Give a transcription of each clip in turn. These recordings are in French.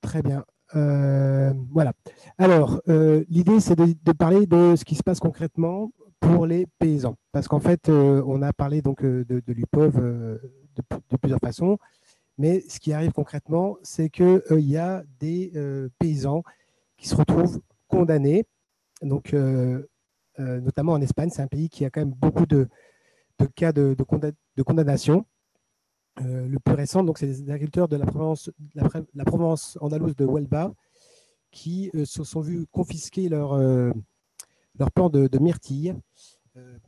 Très bien. Voilà. Alors, l'idée, c'est de parler de ce qui se passe concrètement pour les paysans. Parce qu'en fait, on a parlé donc de l'UPOV de plusieurs façons. Mais ce qui arrive concrètement, c'est qu'il y a des paysans qui se retrouvent condamnés. Donc, notamment en Espagne, c'est un pays qui a quand même beaucoup de cas de condamnation. Le plus récent, donc, c'est les agriculteurs de la Provence andalouse de Huelva qui se sont vus confisquer leur plan de myrtille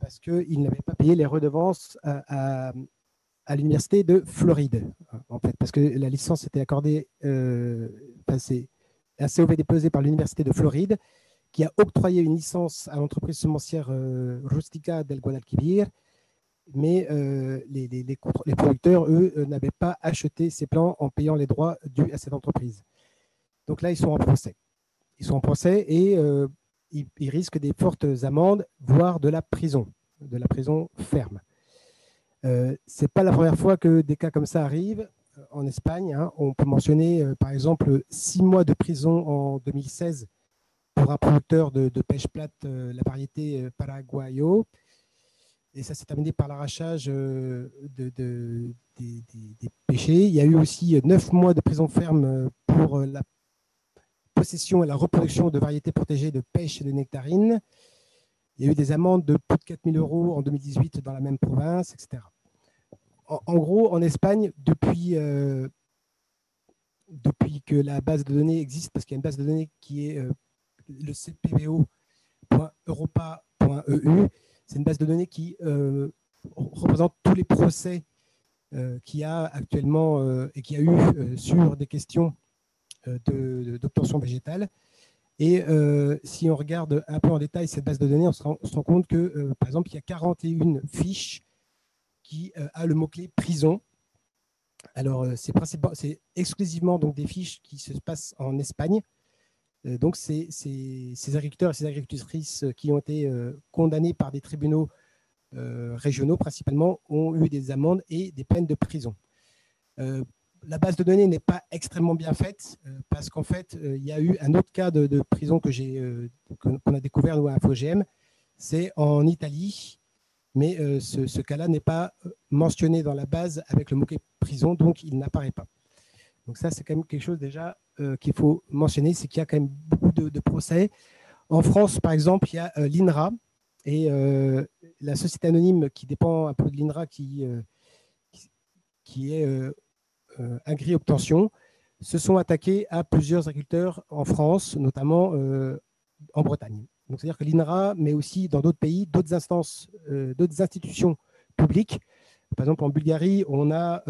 parce qu'ils n'avaient pas payé les redevances à l'université de Floride, en fait, parce que la licence était accordée, c'est un COV déposé par l'université de Floride qui a octroyé une licence à l'entreprise semencière Rustica del Guadalquivir, mais les producteurs, eux, n'avaient pas acheté ces plants en payant les droits dus à cette entreprise. Donc là, ils sont en procès. Ils sont en procès et ils risquent des fortes amendes, voire de la prison ferme. Ce n'est pas la première fois que des cas comme ça arrivent en Espagne. Hein. On peut mentionner, par exemple, 6 mois de prison en 2016 pour un producteur de pêche plate, la variété Paraguayo. Et ça s'est terminé par l'arrachage des pêchés. Il y a eu aussi 9 mois de prison ferme pour la possession et la reproduction de variétés protégées de pêche et de nectarines. Il y a eu des amendes de plus de 4 000 € en 2018 dans la même province, etc. En gros, en Espagne, depuis que la base de données existe, parce qu'il y a une base de données qui est le cpvo.europa.eu, c'est une base de données qui représente tous les procès qu'il y a actuellement et qu'il y a eu sur des questions d'obtention végétale. Et si on regarde un peu en détail cette base de données, on se rend compte que, par exemple, il y a 41 fiches qui a le mot-clé prison. Alors, c'est exclusivement donc, des fiches qui se passent en Espagne. Donc, ces agriculteurs et ces agricultrices qui ont été condamnés par des tribunaux régionaux, principalement, ont eu des amendes et des peines de prison. La base de données n'est pas extrêmement bien faite parce qu'en fait, il y a eu un autre cas de prison qu'on a découvert nous à InfoGM. C'est en Italie, mais ce cas-là n'est pas mentionné dans la base avec le mot-clé prison, donc il n'apparaît pas. Donc ça, c'est quand même quelque chose déjà qu'il faut mentionner, c'est qu'il y a quand même beaucoup de procès. En France, par exemple, il y a l'INRA et la société anonyme qui dépend un peu de l'INRA qui est Agri-Obtention, se sont attaqués à plusieurs agriculteurs en France, notamment en Bretagne. Donc, c'est-à-dire que l'INRA, mais aussi dans d'autres pays, d'autres instances, d'autres institutions publiques. Par exemple, en Bulgarie, on a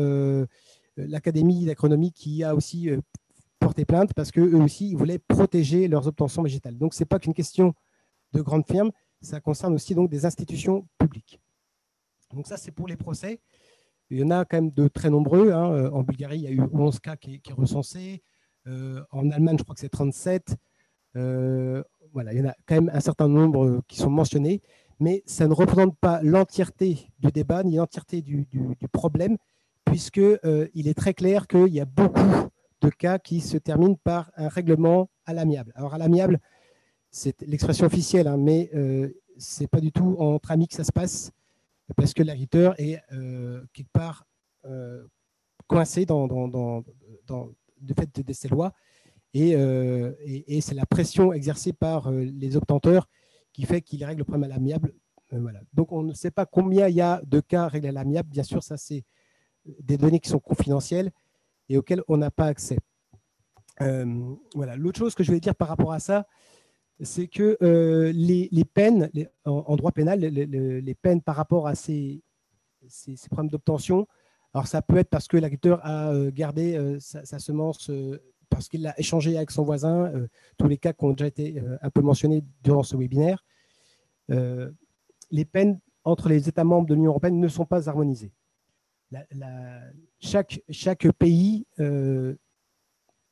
l'Académie d'agronomie qui a aussi porté plainte parce qu'eux aussi, ils voulaient protéger leurs obtentions végétales. Donc, ce n'est pas qu'une question de grandes firmes, ça concerne aussi donc, des institutions publiques. Donc, ça, c'est pour les procès. Il y en a quand même de très nombreux. Hein. En Bulgarie, il y a eu 11 cas qui est recensé. En Allemagne, je crois que c'est 37. Voilà, il y en a quand même un certain nombre qui sont mentionnés, mais ça ne représente pas l'entièreté du débat ni l'entièreté du problème, puisqu'il est très clair qu'il y a beaucoup de cas qui se terminent par un règlement à l'amiable. Alors, à l'amiable, c'est l'expression officielle, hein, mais ce n'est pas du tout entre amis que ça se passe, parce que l'agriculteur est quelque part coincé du fait de ces lois. Et c'est la pression exercée par les obtenteurs qui fait qu'ils règlent le problème à l'amiable. Voilà. Donc, on ne sait pas combien il y a de cas réglés à l'amiable. Bien sûr, ça, c'est des données qui sont confidentielles et auxquelles on n'a pas accès. Voilà. L'autre chose que je voulais dire par rapport à ça, c'est que les peines, en droit pénal, les peines par rapport à ces problèmes d'obtention, alors ça peut être parce que l'agriculteur a gardé sa semence parce qu'il l'a échangé avec son voisin, tous les cas qui ont déjà été un peu mentionnés durant ce webinaire. Les peines entre les États membres de l'Union européenne ne sont pas harmonisées. Chaque pays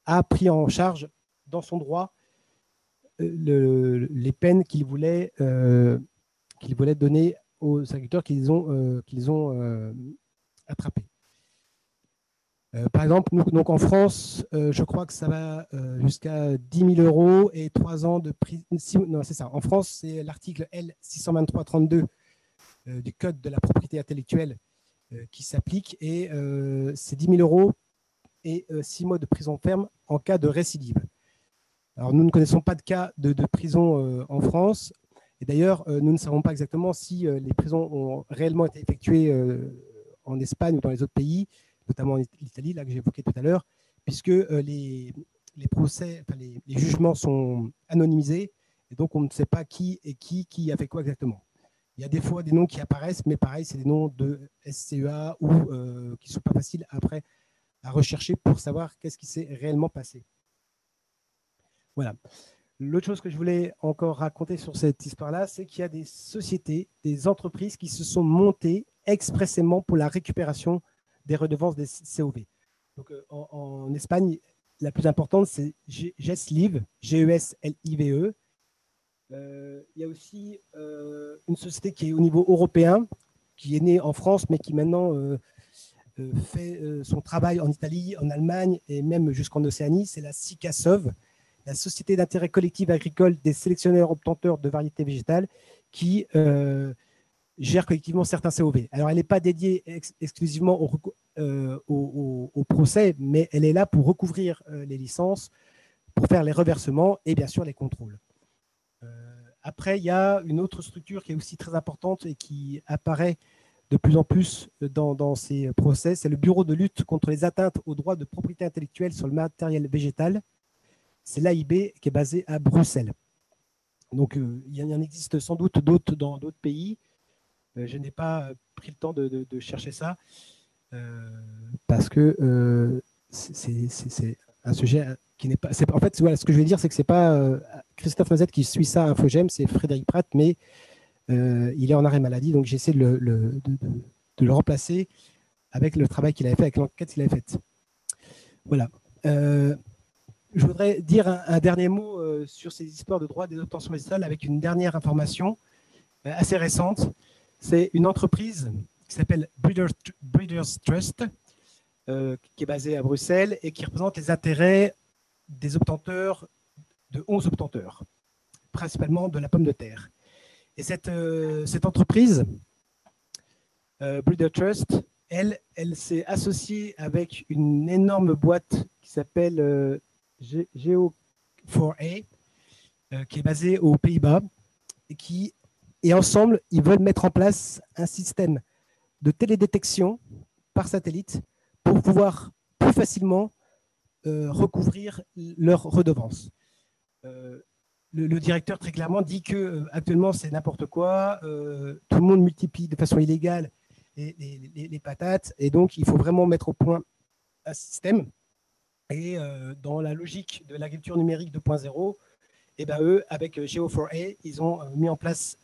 a pris en charge dans son droit les peines qu'il voulait donner aux agriculteurs qu'ils ont attrapés. Par exemple, nous, donc en France, je crois que ça va jusqu'à 10 000 € et 3 ans de prison. Non, c'est ça. En France, c'est l'article L 623-32 du Code de la propriété intellectuelle qui s'applique et c'est 10 000 € et 6 mois de prison ferme en cas de récidive. Alors, nous ne connaissons pas de cas de prison en France. Et d'ailleurs, nous ne savons pas exactement si les prisons ont réellement été effectuées en Espagne ou dans les autres pays, notamment en Italie, là que j'ai évoqué tout à l'heure, puisque les procès, enfin, les jugements sont anonymisés, et donc on ne sait pas qui a fait quoi exactement. Il y a des fois des noms qui apparaissent, mais pareil, c'est des noms de SCEA ou qui ne sont pas faciles après à rechercher pour savoir qu'est-ce qui s'est réellement passé. Voilà. L'autre chose que je voulais encore raconter sur cette histoire-là, c'est qu'il y a des sociétés, des entreprises qui se sont montées expressément pour la récupération des redevances des COV. Donc, en Espagne, la plus importante, c'est GESLIVE, G-E-S-L-I-V-E. Il y a aussi une société qui est au niveau européen, qui est née en France, mais qui maintenant fait son travail en Italie, en Allemagne et même jusqu'en Océanie. C'est la SICASOV, la Société d'intérêt collectif agricole des sélectionneurs obtenteurs de variétés végétales, qui gère collectivement certains COV. Alors, elle n'est pas dédiée exclusivement au procès, mais elle est là pour recouvrir les licences, pour faire les reversements et bien sûr les contrôles. Après, il y a une autre structure qui est aussi très importante et qui apparaît de plus en plus dans ces procès, c'est le Bureau de lutte contre les atteintes aux droits de propriété intellectuelle sur le matériel végétal. C'est l'AIB qui est basé à Bruxelles. Donc, il y en existe sans doute d'autres dans d'autres pays. Je n'ai pas pris le temps de chercher ça parce que c'est un sujet qui n'est pas. En fait, voilà, ce que je veux dire, c'est que ce n'est pas Christophe Mazette qui suit ça à Infogem, c'est Frédéric Pratt, mais il est en arrêt maladie, donc j'essaie de le remplacer avec le travail qu'il avait fait, avec l'enquête qu'il avait faite. Voilà. Je voudrais dire un dernier mot sur ces histoires de droit des obtentions végétales avec une dernière information assez récente. C'est une entreprise qui s'appelle Breeders Trust, qui est basée à Bruxelles et qui représente les intérêts des obtenteurs, de 11 obtenteurs, principalement de la pomme de terre. Et cette entreprise, Breeders Trust, elle s'est associée avec une énorme boîte qui s'appelle Geo4A, qui est basée aux Pays-Bas, et ensemble, ils veulent mettre en place un système de télédétection par satellite pour pouvoir plus facilement recouvrir leurs redevances. Le directeur très clairement dit que actuellement c'est n'importe quoi, tout le monde multiplie de façon illégale les patates, et donc il faut vraiment mettre au point un système. Et dans la logique de l'agriculture numérique 2.0, et ben eux, avec Geo4A, ils ont mis en place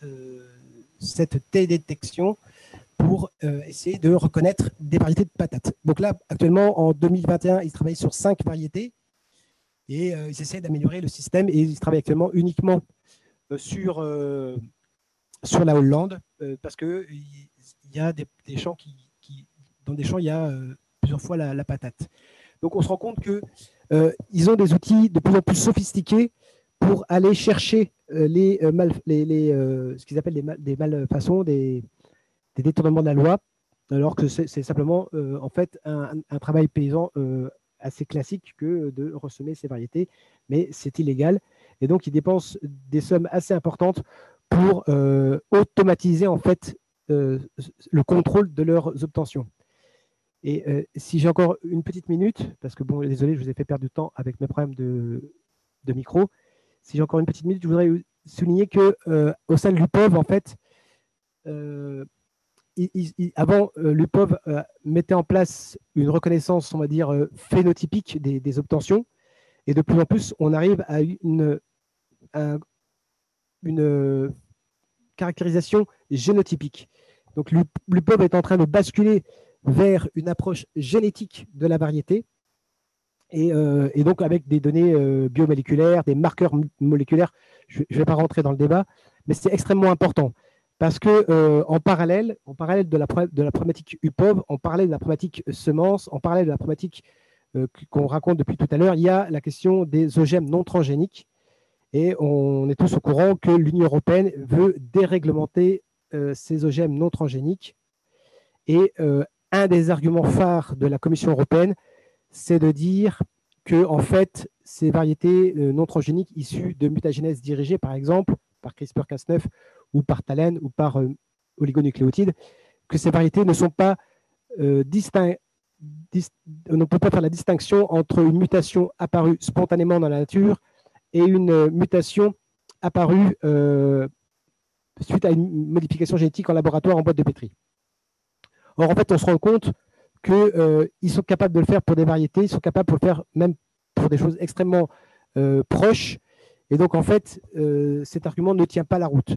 cette télédétection pour essayer de reconnaître des variétés de patates. Donc là, actuellement, en 2021, ils travaillent sur 5 variétés et ils essaient d'améliorer le système, et ils travaillent actuellement uniquement sur la Hollande parce qu'il y a des champs dans des champs, il y a plusieurs fois la patate. Donc on se rend compte qu'ils ont des outils de plus en plus sophistiqués pour aller chercher ce qu'ils appellent des malfaçons, des détournements de la loi, alors que c'est simplement en fait un travail paysan assez classique que de ressemer ces variétés, mais c'est illégal. Et donc, ils dépensent des sommes assez importantes pour automatiser en fait le contrôle de leurs obtentions. Et si j'ai encore une petite minute, parce que bon, désolé, je vous ai fait perdre du temps avec mes problèmes de micro. Si j'ai encore une petite minute, je voudrais souligner que au sein de l'UPOV, en fait, avant, l'UPOV mettait en place une reconnaissance, on va dire, phénotypique des obtentions. Et de plus en plus, on arrive à une caractérisation génotypique. Donc, l'UPOV est en train de basculer vers une approche génétique de la variété. Et donc, avec des données biomoléculaires, des marqueurs moléculaires, je ne vais pas rentrer dans le débat, mais c'est extrêmement important Parce que en parallèle de la problématique UPOV, on parlait de la problématique semences, on parlait de la problématique qu'on raconte depuis tout à l'heure, il y a la question des OGM non transgéniques. Et on est tous au courant que l'Union européenne veut déréglementer ces OGM non transgéniques. Et un des arguments phares de la Commission européenne, c'est de dire que en fait, ces variétés non transgéniques issues de mutagénèse dirigée, par exemple, par CRISPR-Cas9 ou par TALEN ou par oligonucléotides, que ces variétés ne sont pas distinctes. On ne peut pas faire la distinction entre une mutation apparue spontanément dans la nature et une mutation apparue suite à une modification génétique en laboratoire en boîte de pétri. Or, en fait, on se rend compte qu'ils sont capables de le faire pour des variétés, ils sont capables de le faire même pour des choses extrêmement proches. Et donc, en fait, cet argument ne tient pas la route.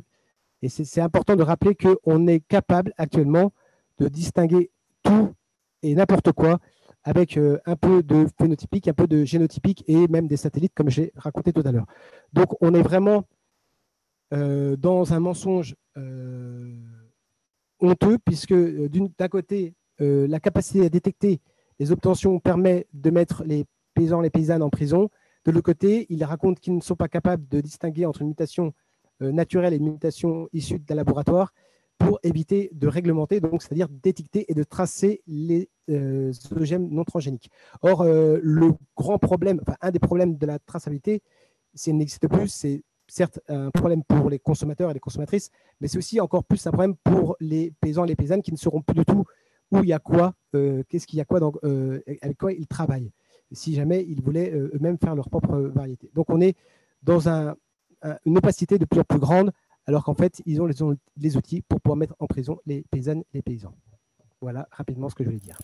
Et c'est important de rappeler qu'on est capable actuellement de distinguer tout et n'importe quoi avec un peu de phénotypique, un peu de génotypique et même des satellites, comme j'ai raconté tout à l'heure. Donc, on est vraiment dans un mensonge honteux, puisque d'un côté, la capacité à détecter les obtentions permet de mettre les paysans, les paysannes en prison. De l'autre côté, ils racontent qu'ils ne sont pas capables de distinguer entre une mutation naturelle et une mutation issue d'un laboratoire pour éviter de réglementer, donc c'est-à-dire d'étiqueter et de tracer les OGM non transgéniques. Or, le grand problème, enfin un des problèmes de la traçabilité, s'il n'existe plus, c'est certes un problème pour les consommateurs et les consommatrices, mais c'est aussi encore plus un problème pour les paysans et les paysannes qui ne sauront plus du tout où il y a quoi, qu'est-ce qu'il y a quoi, avec quoi ils travaillent, si jamais ils voulaient eux-mêmes faire leur propre variété. Donc on est dans une opacité de plus en plus grande, alors qu'en fait, ils ont les outils pour pouvoir mettre en prison les paysannes et les paysans. Voilà rapidement ce que je voulais dire.